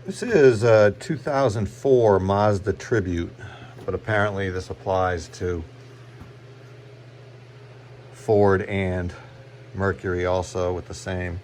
This is a 2004 Mazda Tribute, but apparently this applies to Ford and Mercury also with the same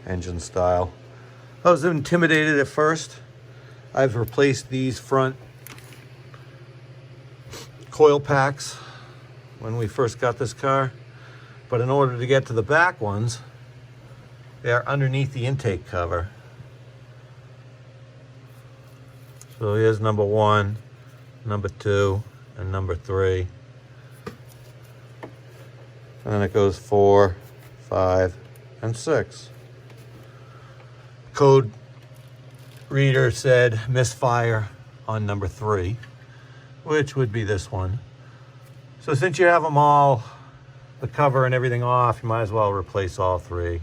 engine style. I was intimidated at first. I've replaced these front coil packs when we first got this car, but in order to get to the back ones, they are underneath the intake cover. So here's number 1, number 2, and number 3. And then it goes 4, 5, and 6. Code reader said misfire on number 3, which would be this one. So since you have them all, the cover and everything off, you might as well replace all 3.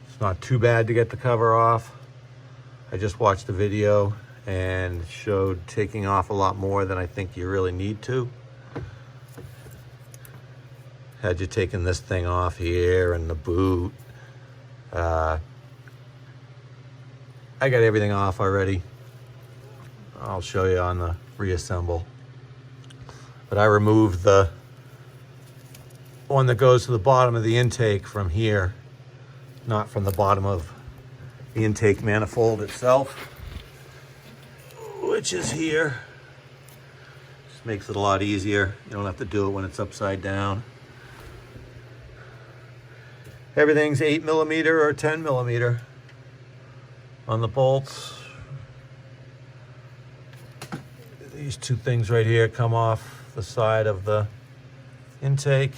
It's not too bad to get the cover off. I just watched the video and it showed taking off a lot more than I think you really need to. Had you taken this thing off here and the boot, I got everything off already. I'll show you on the reassemble. But I removed the one that goes to the bottom of the intake from here, not from the bottom of the intake manifold itself, which is here. Just makes it a lot easier. You don't have to do it when it's upside down. Everything's 8mm or 10mm on the bolts. These two things right here come off the side of the intake.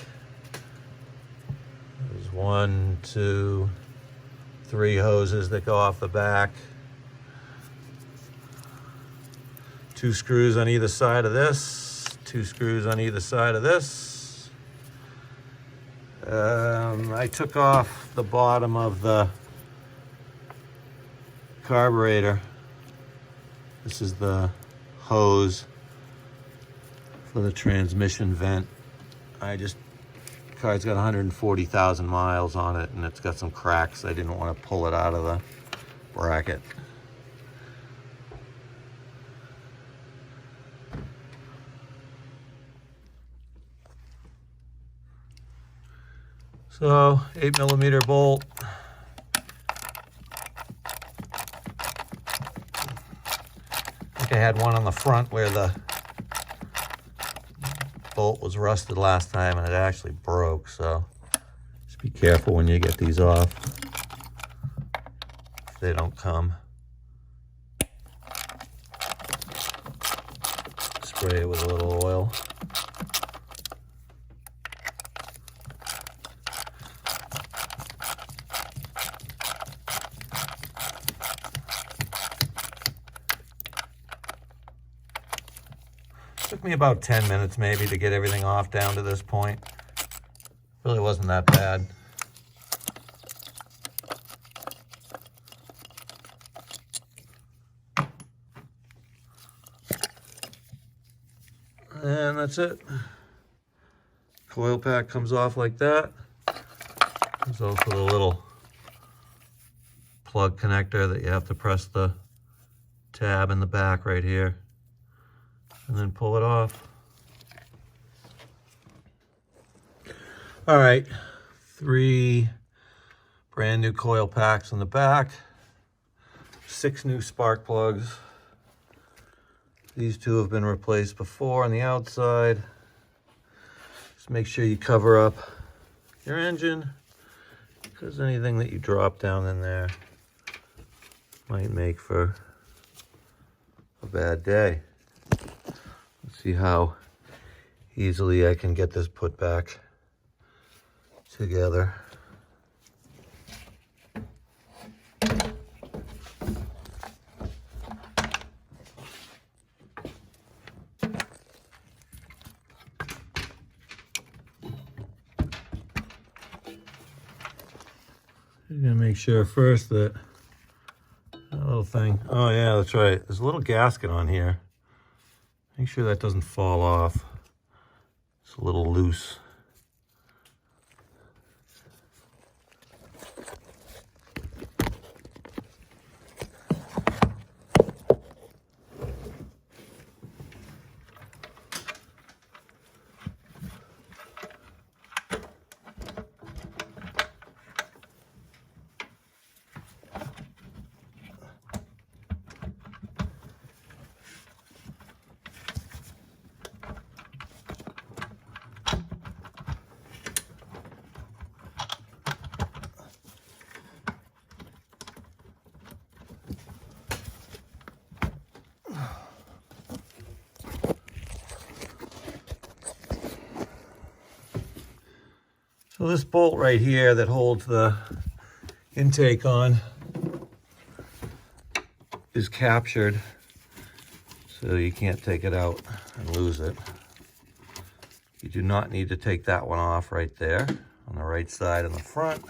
There's 1, 2, 3 hoses that go off the back. 2 screws on either side of this. 2 screws on either side of this. I took off the bottom of the carburetor. This is the hose for the transmission vent. The car's got 140,000 miles on it and it's got some cracks. I didn't want to pull it out of the bracket. So 8mm bolt. I think I had one on the front where the bolt was rusted last time and it actually broke, so just be careful when you get these off if they don't come. Spray it with a little oil. Took me about 10 minutes maybe to get everything off down to this point. Really wasn't that bad. And that's it. Coil pack comes off like that. There's also the little plug connector that you have to press the tab in the back right here and then pull it off. All right, 3 brand new coil packs in the back, 6 new spark plugs. These 2 have been replaced before on the outside. Just make sure you cover up your engine, because anything that you drop down in there might make for a bad day. Let's see how easily I can get this put back together. You're gonna make sure first that little thing, oh yeah, that's right, there's a little gasket on here. Make sure that doesn't fall off. It's a little loose. So this bolt right here that holds the intake on is captured, so you can't take it out and lose it. You do not need to take that one off right there on the right side in the front.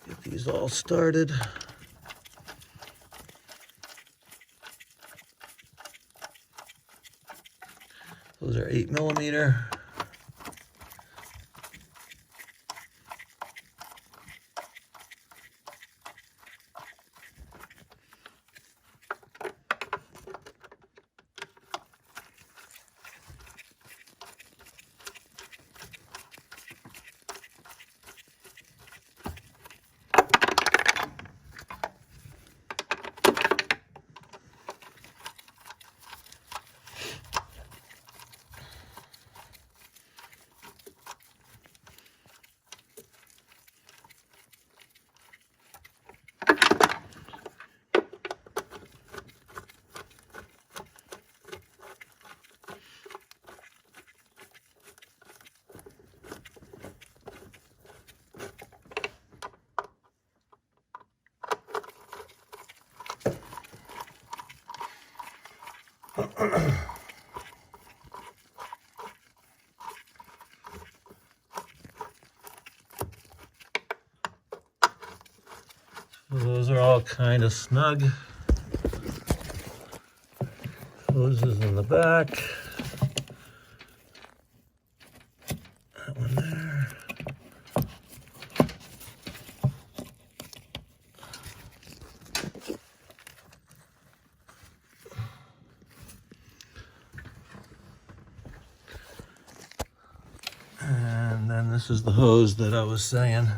Get these all started. Those are 8mm. So those are all kind of snug. Hoses in the back. That one there. And then this is the hose that I was saying.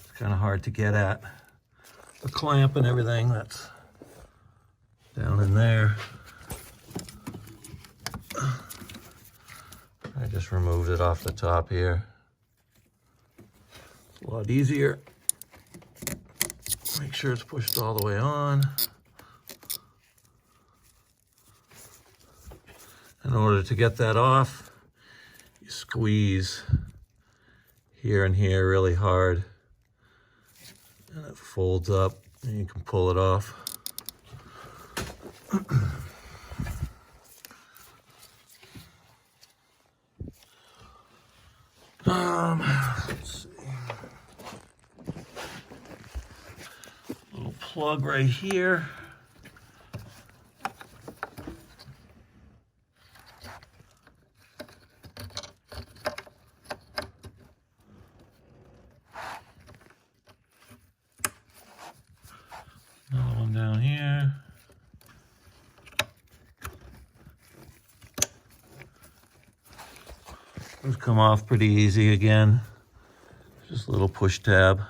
It's kind of hard to get at. The clamp and everything that's down in there. I just removed it off the top here. It's a lot easier. Make sure it's pushed all the way on. In order to get that off, you squeeze here and here really hard, and it folds up and you can pull it off. Let's see. Little plug right here. Another one down here. Those come off pretty easy again. Just a little push tab.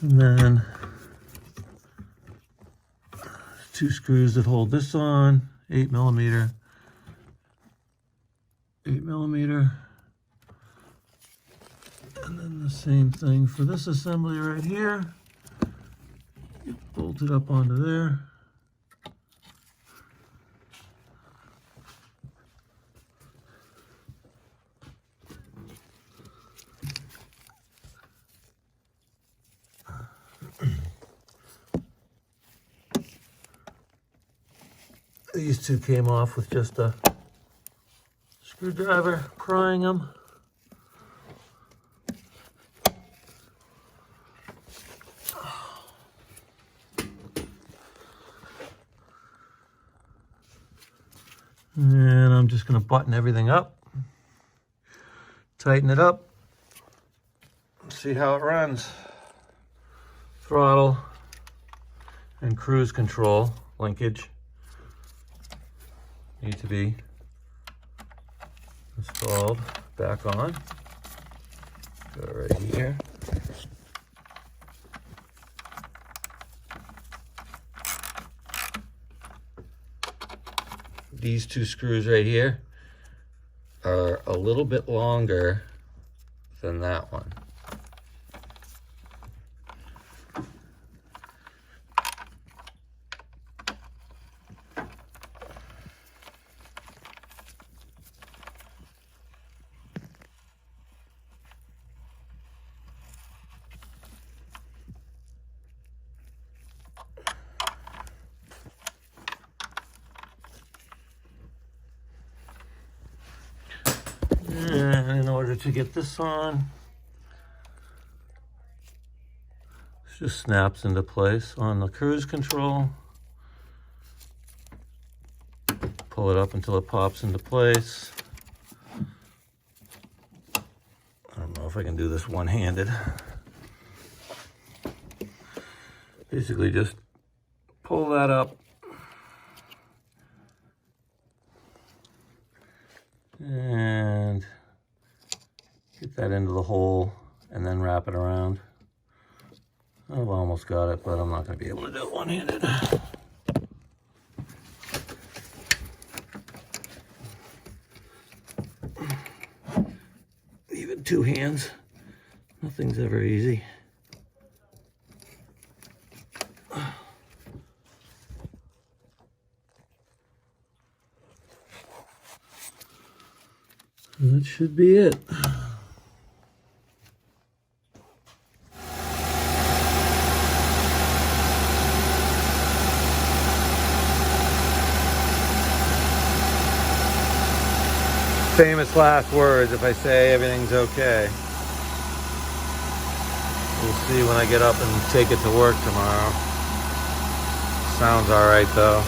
And then 2 screws that hold this on, 8mm, 8mm. And then the same thing for this assembly right here. You bolt it up onto there. These two came off with just a screwdriver prying them. And I'm just going to button everything up, tighten it up, see how it runs. Throttle and cruise control linkage need to be installed back on. Go right here. These 2 screws right here are a little bit longer than that one. to get this on. This just snaps into place on the cruise control. Pull it up until it pops into place. I don't know if I can do this one-handed. Basically just pull that up and get that into the hole and then wrap it around. I've almost got it, but I'm not going to be able to do it one-handed. Even two hands, nothing's ever easy. That should be it. Famous last words if I say everything's okay. We'll see when I get up and take it to work tomorrow. Sounds all right though.